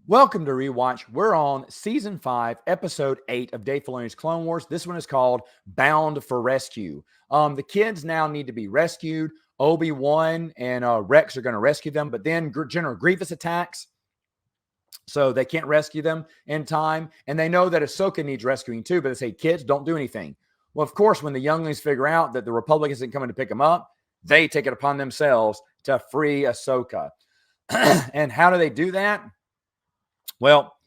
Welcome to Rewatch. We're on Season 5, Episode 8 of Dave Filoni's Clone Wars. This one is called Bound for Rescue. The kids now need to be rescued. ObiWan and Rex are going to rescue them, but then General Grievous attacks, so they can't rescue them in time. And they know that Ahsoka needs rescuing too, but they say, kids, don't do anything. Well, of course, when the younglings figure out that the Republic isn't coming to pick them up, they take it upon themselves to free Ahsoka. And how do they do that? Well,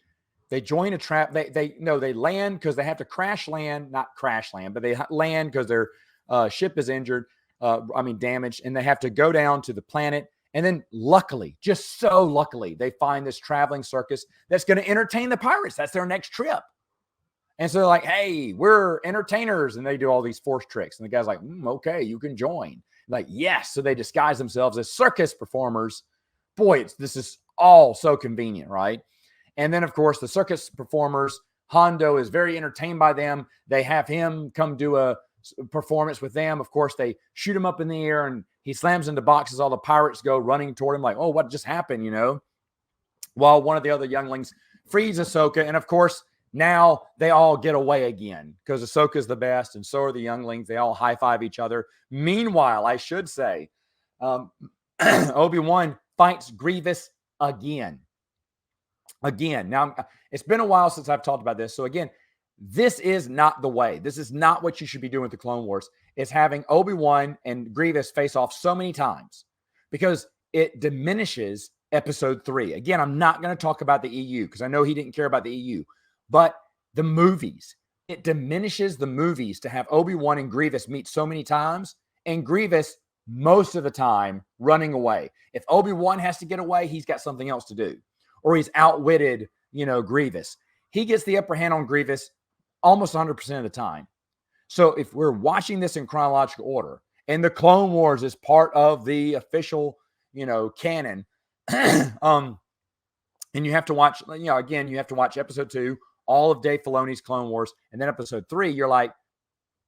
they join a trap. They land because they have to not crash land, but they land because their ship is injured. Damaged, and they have to go down to the planet. And then luckily, just so luckily, they find this traveling circus that's going to entertain the pirates. That's their next trip. And so they're like, hey, we're entertainers. And they do all these force tricks. And the guy's like, okay, you can join. Like, yes. So they disguise themselves as circus performers. Boy, this is all so convenient, right? And then, of course, the circus performers, Hondo is very entertained by them. They have him come do a performance with them. Of course, they shoot him up in the air and he slams into boxes. All the pirates go running toward him like, oh, what just happened, While one of the other younglings frees Ahsoka. And, of course, now they all get away again because Ahsoka's the best and so are the younglings. They all high-five each other. Meanwhile, I should say, Obi-Wan fights Grievous again. Now, it's been a while since I've talked about this. So again, this is not the way. This is not what you should be doing with the Clone Wars. It's having Obi-Wan and Grievous face off so many times because it diminishes Episode 3. Again, I'm not going to talk about the EU because I know he didn't care about the EU, but the movies. It diminishes the movies to have Obi-Wan and Grievous meet so many times and Grievous most of the time running away. If Obi-Wan has to get away, he's got something else to do. Or he's outwitted, Grievous. He gets the upper hand on Grievous almost 100% of the time. So if we're watching this in chronological order, and the Clone Wars is part of the official, canon, and you have to watch, again, you have to watch Episode 2, all of Dave Filoni's Clone Wars, and then Episode 3, you're like,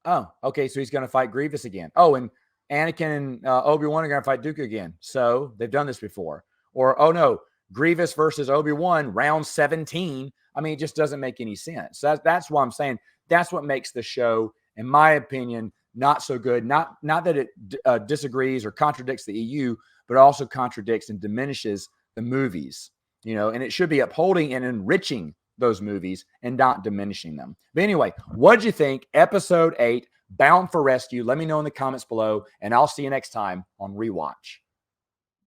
oh, okay, so he's going to fight Grievous again. Oh, and Anakin and Obi-Wan are going to fight Dooku again. So they've done this before. Or, oh no, Grievous versus Obi-Wan, round 17. It just doesn't make any sense. That's why I'm saying that's what makes the show, in my opinion, not so good. Not that it disagrees or contradicts the EU, but also contradicts and diminishes the movies, and it should be upholding and enriching those movies and not diminishing them. But anyway, what did you think? Episode 8, Bound for Rescue. Let me know in the comments below, and I'll see you next time on Rewatch.